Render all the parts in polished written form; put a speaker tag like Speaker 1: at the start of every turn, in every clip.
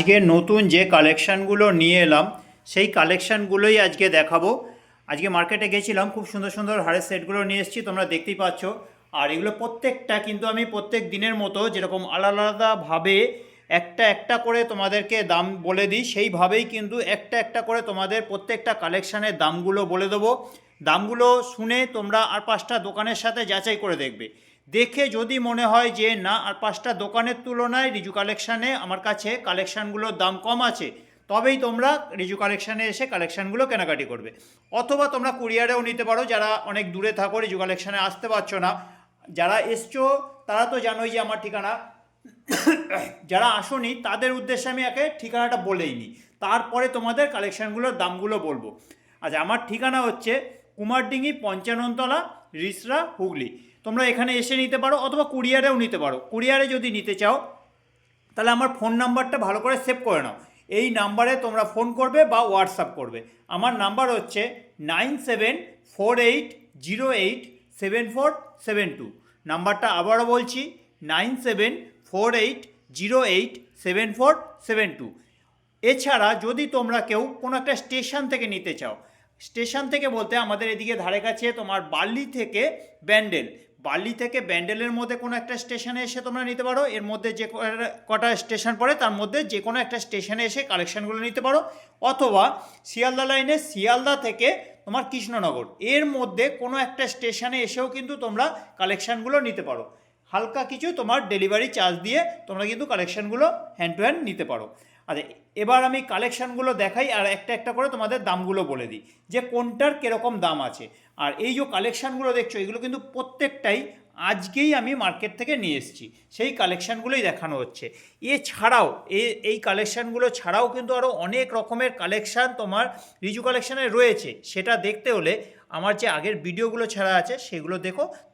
Speaker 1: আজকে নতুন যে কালেকশানগুলো নিয়ে এলাম সেই কালেকশানগুলোই আজকে দেখাবো। আজকে মার্কেটে গেছিলাম, খুব সুন্দর সুন্দর হারের সেটগুলো নিয়ে এসেছি, তোমরা দেখতেই পাচ্ছ। আর এগুলো প্রত্যেকটা কিন্তু আমি প্রত্যেক দিনের মতো যেরকম আলাদা আলাদাভাবে একটা একটা করে তোমাদেরকে দাম বলে দিই, সেইভাবেই কিন্তু একটা একটা করে তোমাদের প্রত্যেকটা কালেকশানের দামগুলো বলে দেবো। দামগুলো শুনে তোমরা আর পাঁচটা দোকানের সাথে যাচাই করে দেখবে। দেখে যদি মনে হয় যে না, আর পাঁচটা দোকানের তুলনায় রিজু কালেকশানে আমার কাছে কালেকশানগুলোর দাম কম আছে, তবেই তোমরা রিজু কালেকশানে এসে কালেকশানগুলো কেনাকাটি করবে। অথবা তোমরা কুরিয়ারেও নিতে পারো, যারা অনেক দূরে থাকো, রিজু কালেকশানে আসতে পারছো না। যারা এসছো তারা তো জানোই যে আমার ঠিকানা, যারা আসোনি তাদের উদ্দেশ্যে আমি একে ঠিকানাটা বলেই নিই, তারপরে তোমাদের কালেকশানগুলোর দামগুলো বলবো। আচ্ছা, আমার ঠিকানা হচ্ছে কুমারডিঙ্গি 55তলা, রিসরা, হুগলি। তোমরা এখানে এসে নিতে পারো অথবা কুরিয়ারেও নিতে পারো। কুরিয়ারে যদি নিতে চাও তাহলে আমার ফোন নাম্বারটা ভালো করে সেভ করে নাও। এই নাম্বারে তোমরা ফোন করবে বা হোয়াটসঅ্যাপ করবে। আমার নাম্বার হচ্ছে 9748087472। নাম্বারটা আবারও বলছি, 9748087472। এছাড়া যদি তোমরা কেউ কোনো একটা স্টেশন থেকে নিতে চাও, স্টেশন থেকে বলতে আমাদের এদিকে ধারে কাছে তোমার বার্লি থেকে ব্যান্ডেল, বার্লি থেকে ব্যান্ডেলের মধ্যে কোনো একটা স্টেশনে এসে তোমরা নিতে পারো। এর মধ্যে যে কটা স্টেশন পড়ে তার মধ্যে যে কোনো একটা স্টেশনে এসে কালেকশানগুলো নিতে পারো। অথবা শিয়ালদা লাইনে শিয়ালদা থেকে তোমার কৃষ্ণনগর, এর মধ্যে কোনো একটা স্টেশনে এসেও কিন্তু তোমরা কালেকশানগুলো নিতে পারো। হালকা কিছু তোমার ডেলিভারি চার্জ দিয়ে তোমরা কিন্তু কালেকশানগুলো হ্যান্ড টু হ্যান্ড নিতে পারো। আচ্ছা, এবার আমি কালেকশানগুলো দেখাই আর একটা একটা করে তোমাদের দামগুলো বলে দিই যে কোনটার কীরকম দাম আছে। আর এই যে কালেকশানগুলো দেখছো, এগুলো কিন্তু প্রত্যেকটাই আজকেই আমি মার্কেট থেকে নিয়ে এসেছি, সেই কালেকশানগুলোই দেখানো হচ্ছে। এছাড়াও এই কালেকশানগুলো ছাড়াও কিন্তু আরও অনেক রকমের কালেকশান তোমার রিজু কালেকশানে রয়েছে। সেটা দেখতে হলে আমার যে আগের ভিডিওগুলো ছাড়া আছে সেগুলো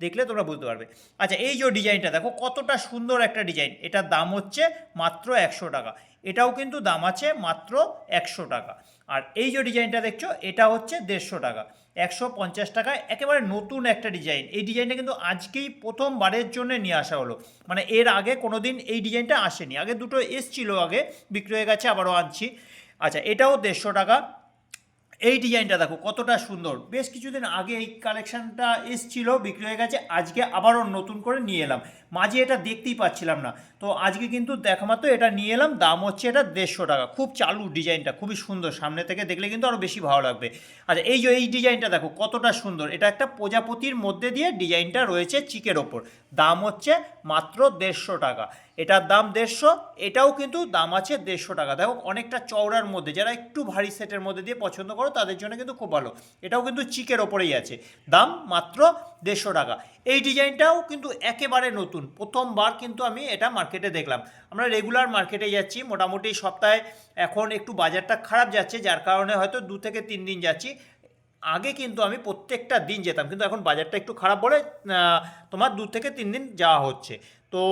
Speaker 1: দেখলে তোমরা বুঝতে পারবে। আচ্ছা, এই যে ডিজাইনটা দেখো, কতটা সুন্দর একটা ডিজাইন। এটার দাম হচ্ছে মাত্র 100 টাকা। এটাও কিন্তু দাম আছে মাত্র 100 টাকা। আর এই যে ডিজাইনটা দেখছো, এটা হচ্ছে 150 টাকা। 150 টাকায় একেবারে নতুন একটা ডিজাইন। এই ডিজাইনটা কিন্তু আজকেই প্রথমবারের জন্য নিয়ে আসা হলো, মানে এর আগে কোনো দিন এই ডিজাইনটা আসেনি। আগে দুটো এসছিল, আগে বিক্রি হয়ে গেছে, আবারও আনছি। আচ্ছা, এটাও 150 টাকা। এই ডিজাইনটা দেখো কতটা সুন্দর। বেশ কিছুদিন আগে এই কালেকশানটা এসছিল, বিক্রি হয়ে গেছে, আজকে আবারও নতুন করে নিয়ে এলাম। মাঝে এটা দেখতেই পাচ্ছিলাম না, তো আজকে কিন্তু দেখা মাত্র এটা নিয়ে এলাম। দাম হচ্ছে এটা 150 টাকা। খুব চালু ডিজাইনটা, খুবই সুন্দর, সামনে থেকে দেখলে কিন্তু আরও বেশি ভালো লাগবে। আচ্ছা, এই যে এই ডিজাইনটা দেখো কতটা সুন্দর। এটা একটা প্রজাপতির মধ্যে দিয়ে ডিজাইনটা রয়েছে চিকের ওপর। দাম হচ্ছে মাত্র 150 টাকা। এটার দাম 150, এটাও কিন্তু দাম আছে 150 টাকা। দেখো অনেকটা চওড়ার মধ্যে, যারা একটু ভারী সেটের মধ্যে দিয়ে পছন্দ করো তাদের জন্য কিন্তু খুব ভালো। এটাও কিন্তু চিকের ওপরেই আছে, দাম মাত্র 150 টাকা। এই ডিজাইনটাও কিন্তু একেবারে নতুন, প্রথমবার কিন্তু আমি এটা মার্কেটে দেখলাম। আমরা রেগুলার মার্কেটে যাচ্ছি, মোটামুটি সপ্তাহে, এখন একটু বাজারটা খারাপ যাচ্ছে যার কারণে হয়তো 2 থেকে 3 দিন যাচ্ছি। আগে কিন্তু আমি প্রত্যেকটা দিন যেতাম, কিন্তু এখন বাজারটা একটু খারাপ বলে তোমার 2 থেকে 3 দিন যাওয়া হচ্ছে। তো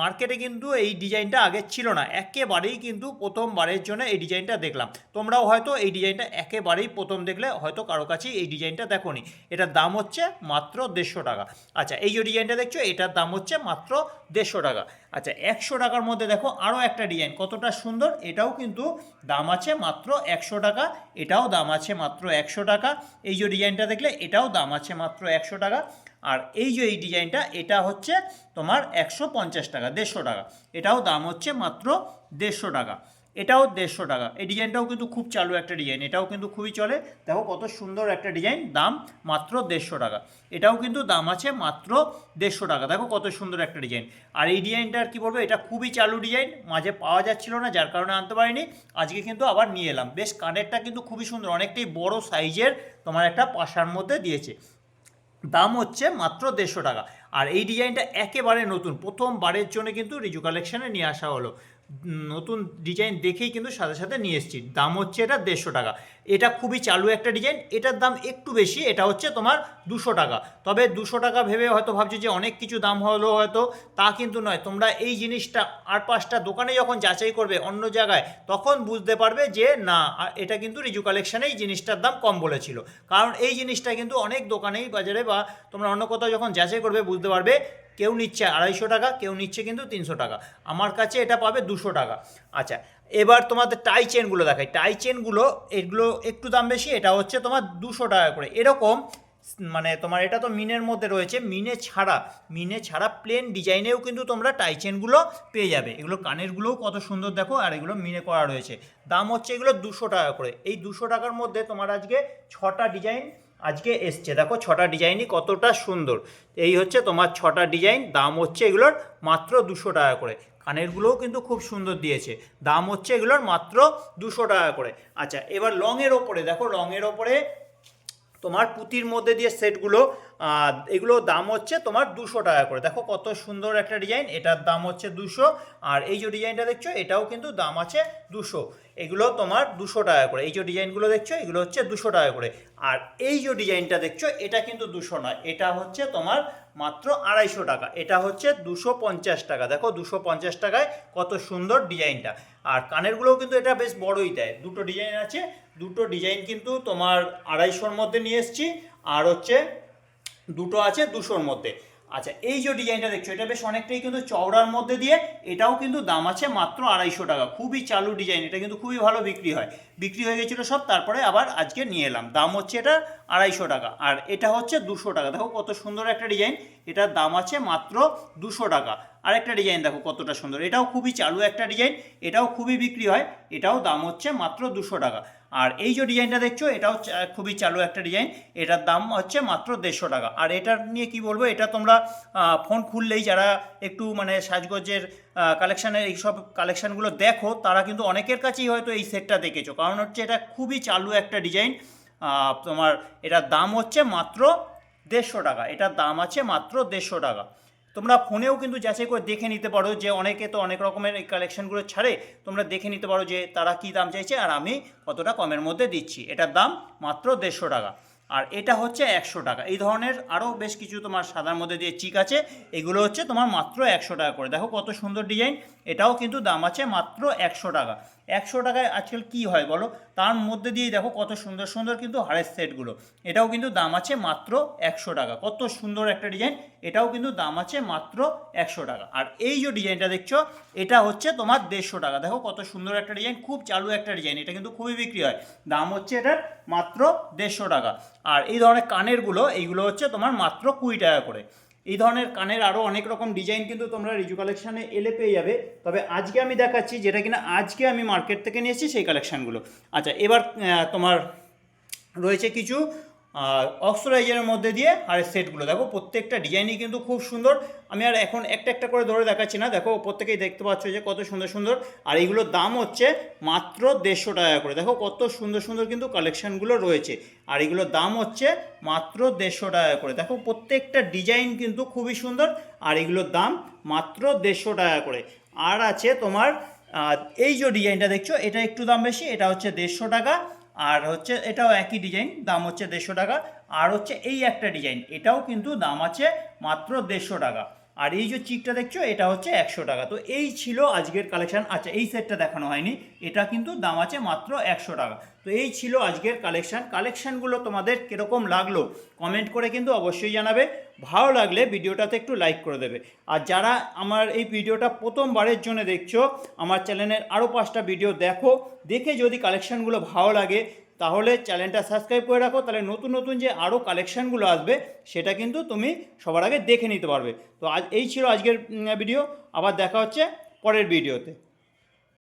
Speaker 1: মার্কেটে কিন্তু এই ডিজাইনটা আগে ছিল না, একেবারেই কিন্তু প্রথমবারের জন্য এই ডিজাইনটা দেখলাম। তোমরাও হয়তো এই ডিজাইনটা একেবারেই প্রথম দেখলে, হয়তো কারো কাছেই এই ডিজাইনটা দেখোনি। এটার দাম হচ্ছে মাত্র 150 টাকা। আচ্ছা, এই যে ডিজাইনটা দেখছো, এটার দাম হচ্ছে মাত্র 150 টাকা। আচ্ছা, 100 টাকার মধ্যে দেখো আরও একটা ডিজাইন কতটা সুন্দর। এটাও কিন্তু দাম আছে মাত্র 100 টাকা। এটাও দাম আছে মাত্র 100 টাকা। এই যে ডিজাইনটা দেখলে, এটাও দাম আছে মাত্র 100 টাকা। আর এই যে এই ডিজাইনটা, এটা হচ্ছে তোমার 150 টাকা, 150 টাকা। এটাও দাম হচ্ছে মাত্র 150 টাকা। এটাও 150 টাকা। এই ডিজাইনটাও কিন্তু খুব চালু একটা ডিজাইন, এটাও কিন্তু খুবই চলে। দেখো কত সুন্দর একটা ডিজাইন, দাম মাত্র 150 টাকা। এটাও কিন্তু দাম আছে মাত্র 150 টাকা। দেখো কত সুন্দর একটা ডিজাইন। আর এই ডিজাইনটার কী বলবো, এটা খুবই চালু ডিজাইন, মাঝে পাওয়া যাচ্ছিল না যার কারণে আনতে পারিনি। আজকে কিন্তু আবার নিয়ে এলাম। বেশ কানেরটা কিন্তু খুবই সুন্দর, অনেকটাই বড় সাইজের তোমার একটা পাশার মধ্যে দিয়েছে। দাম হচ্ছে মাত্র 150 টাকা। আর এই ডিজাইনটা একেবারে নতুন, প্রথমবারের জন্য কিন্তু রিজু কালেকশানে নিয়ে আসা হলো। নতুন ডিজাইন দেখেই কিন্তু সাথে সাথে নিয়ে এসেছি। দাম হচ্ছে এটা 150 টাকা। এটা খুবই চালু একটা ডিজাইন, এটার দাম একটু বেশি, এটা হচ্ছে তোমার 200 টাকা। তবে 200 টাকা ভেবে হয়তো ভাবছো যে অনেক কিছু দাম হলো হয়তো, তা কিন্তু নয়। তোমরা এই জিনিসটা আর পাঁচটা দোকানে যখন যাচাই করবে অন্য জায়গায়, তখন বুঝতে পারবে যে না, এটা কিন্তু রিজু কালেকশানেই জিনিসটার দাম কম বলেছিল। কারণ এই জিনিসটা কিন্তু অনেক দোকানেই, বাজারে বা তোমরা অন্য কোথাও যখন যাচাই করবে বুঝতে পারবে, কেউ নিচ্ছে 250 টাকা, কেউ নিচ্ছে কিন্তু 300 টাকা। আমার কাছে এটা পাবে 200 টাকা। আচ্ছা, এবার তোমাদের টাই চেনগুলো দেখাই। টাই চেনগুলো এগুলো একটু দাম বেশি, এটা হচ্ছে তোমার 200 টাকা করে। এরকম মানে তোমার এটা তো মিনের মধ্যে রয়েছে, মিনে ছাড়া প্লেন ডিজাইনেও কিন্তু তোমরা টাই চেনগুলো পেয়ে যাবে। এগুলো কানেরগুলোও কত সুন্দর দেখো, আর এগুলো মিনে করা রয়েছে। দাম হচ্ছে এগুলো 200 টাকা করে। এই 200 টাকার মধ্যে তোমার আজকে 6টা ডিজাইন আজকে এসছে, দেখো 6টা ডিজাইনই কতটা সুন্দর। এই হচ্ছে তোমার 6টা ডিজাইন, দাম হচ্ছে এগুলোর মাত্র 200 টাকা করে। কানেরগুলোও কিন্তু খুব সুন্দর দিয়েছে, দাম হচ্ছে এগুলোর মাত্র 200 টাকা করে। আচ্ছা, এবার লংয়ের ওপরে দেখো, লংয়ের ওপরে তোমার পুঁতির মধ্যে দিয়ে সেটগুলো, এগুলো দাম হচ্ছে তোমার 200 টাকা করে। দেখো কত সুন্দর একটা ডিজাইন, এটার দাম হচ্ছে 200। আর এই যে ডিজাইনটা দেখছো এটাও কিন্তু দাম আছে 200। এগুলো তোমার 200 টাকা করে। এই যে ডিজাইনগুলো দেখছো এগুলো হচ্ছে 200 টাকা করে। আর এই যে ডিজাইনটা দেখছো এটা কিন্তু 200 নয়, এটা হচ্ছে তোমার মাত্র 250 টাকা। এটা হচ্ছে 250 টাকা। দেখো 250 টাকায় কত সুন্দর ডিজাইনটা। আর কানেরগুলোও কিন্তু এটা বেশ বড়ই দেয়। দুটো ডিজাইন আছে, দুটো ডিজাইন কিন্তু তোমার 250-র মধ্যে নিয়ে এসেছি, আর হচ্ছে দুটো আছে 200-র মধ্যে। আচ্ছা, এই যে ডিজাইনটা দেখছো এটা বেশ অনেকটাই কিন্তু চওড়ার মধ্যে দিয়ে, এটাও কিন্তু দাম আছে মাত্র 250 টাকা। খুবই চালু ডিজাইন, এটা কিন্তু খুবই ভালো বিক্রি হয়। বিক্রি হয়ে গেছিলো সব, তারপরে আবার আজকে নিয়ে এলাম। দাম হচ্ছে এটা 250 টাকা। আর এটা হচ্ছে 200 টাকা। দেখো কত সুন্দর একটা ডিজাইন, এটার দাম আছে মাত্র 200 টাকা। আরেকটা ডিজাইন দেখো কতটা সুন্দর, এটাও খুবই চালু একটা ডিজাইন, এটাও খুবই বিক্রি হয়, এটাও দাম হচ্ছে মাত্র 200 টাকা। আর এই যে ডিজাইনটা দেখছো এটাও খুবই চালু একটা ডিজাইন, এটার দাম হচ্ছে মাত্র 150 টাকা। আর এটার নিয়ে কি বলবো, এটা তোমরা ফোন খুললেই যারা একটু মানে সাজগোজের কালেকশানের এইসব কালেকশানগুলো দেখো, তারা কিন্তু অনেকের কাছেই হয়তো এই সেটটা দেখেছো, কারণ হচ্ছে এটা খুবই চালু একটা ডিজাইন। তোমার এটার দাম হচ্ছে মাত্র 150 টাকা। এটার দাম আছে মাত্র 150 টাকা। তোমরা ফোনেও কিন্তু যাচাই করে দেখে নিতে পারো, যে অনেকে তো অনেক রকমের এই কালেকশানগুলো ছাড়ে, তোমরা দেখে নিতে পারো যে তারা কী দাম চাইছে আর আমি কতটা কমের মধ্যে দিচ্ছি। এটার দাম মাত্র 150 টাকা। আর এটা হচ্ছে 100 টাকা। এই ধরনের আরও বেশ কিছু তোমার সাদার মধ্যে দিয়ে চিক আছে, এগুলো হচ্ছে তোমার মাত্র 100 টাকা করে। দেখো কত সুন্দর ডিজাইন, এটাও কিন্তু দাম আছে মাত্র 100 টাকা। 100 টাকায় আজকাল কি হয় বলো, তার মধ্যে দিয়েই দেখো কত সুন্দর সুন্দর কিন্তু হারের সেটগুলো, এটাও কিন্তু দাম আছে মাত্র 100 টাকা। কত সুন্দর একটা ডিজাইন, এটাও কিন্তু দাম আছে মাত্র 100 টাকা। আর এই যে ডিজাইনটা দেখছো এটা হচ্ছে তোমার 150 টাকা। দেখো কত সুন্দর একটা ডিজাইন, খুব চালু একটা ডিজাইন, এটা কিন্তু খুবই বিক্রি হয়। দাম হচ্ছে এটার মাত্র 150 টাকা। আর এই ধরনের কানেরগুলো এইগুলো হচ্ছে তোমার মাত্র 20 টাকা করে। এই ধরনের কানের আরও অনেক রকম ডিজাইন কিন্তু তোমরা রিজু কালেকশানে এলে পেয়ে যাবে। তবে আজকে আমি দেখাচ্ছি যেটা কিনা আজকে আমি মার্কেট থেকে নিয়ে এসেছি সেই কালেকশানগুলো। আচ্ছা, এবার তোমার রয়েছে কিছু অক্সরাইজারের মধ্যে দিয়ে হারের সেটগুলো। দেখো প্রত্যেকটা ডিজাইনই কিন্তু খুব সুন্দর। আমি আর এখন একটা একটা করে ধরে দেখাচ্ছি না, দেখো প্রত্যেকেই দেখতে পাচ্ছ যে কত সুন্দর সুন্দর। আর এইগুলোর দাম হচ্ছে মাত্র 150 টাকা করে। দেখো কত সুন্দর সুন্দর কিন্তু কালেকশানগুলো রয়েছে, আর এগুলোর দাম হচ্ছে মাত্র 150 টাকা করে। দেখো প্রত্যেকটা ডিজাইন কিন্তু খুবই সুন্দর, আর এগুলোর দাম মাত্র 150 টাকা করে। আর আছে তোমার এই যে ডিজাইনটা দেখছো এটা একটু দাম বেশি, এটা হচ্ছে 150 টাকা। আর হচ্ছে এটাও একই ডিজাইন, দাম হচ্ছে 150 টাকা। আর হচ্ছে এই একটা ডিজাইন, এটাও কিন্তু দাম আছে মাত্র 150 টাকা। আর এই যে চিকটা দেখছো এটা হচ্ছে 100 টাকা। তো এই ছিল আজকের কালেকশান। আচ্ছা, এই সেটটা দেখানো হয়নি, এটা কিন্তু দাম আছে মাত্র 100 টাকা। তো এই ছিল আজকের কালেকশানগুলো তোমাদের কীরকম লাগলো কমেন্ট করে কিন্তু অবশ্যই জানাবে। ভালো লাগলে ভিডিওটাতে একটু লাইক করে দেবে। আর যারা আমার এই ভিডিওটা প্রথমবারের জন্য দেখছো, আমার চ্যানেলের আরও 5টা ভিডিও দেখো, দেখে যদি কালেকশানগুলো ভালো লাগে তাহলে চ্যানেলটা সাবস্ক্রাইব করে রাখো, তাহলে নতুন নতুন যে আরও কালেকশানগুলো আসবে সেটা কিন্তু তুমি সবার আগে দেখে নিতে পারবে। তো আজ এই ছিল আজকের ভিডিও, আবার দেখা হচ্ছে পরের ভিডিওতে।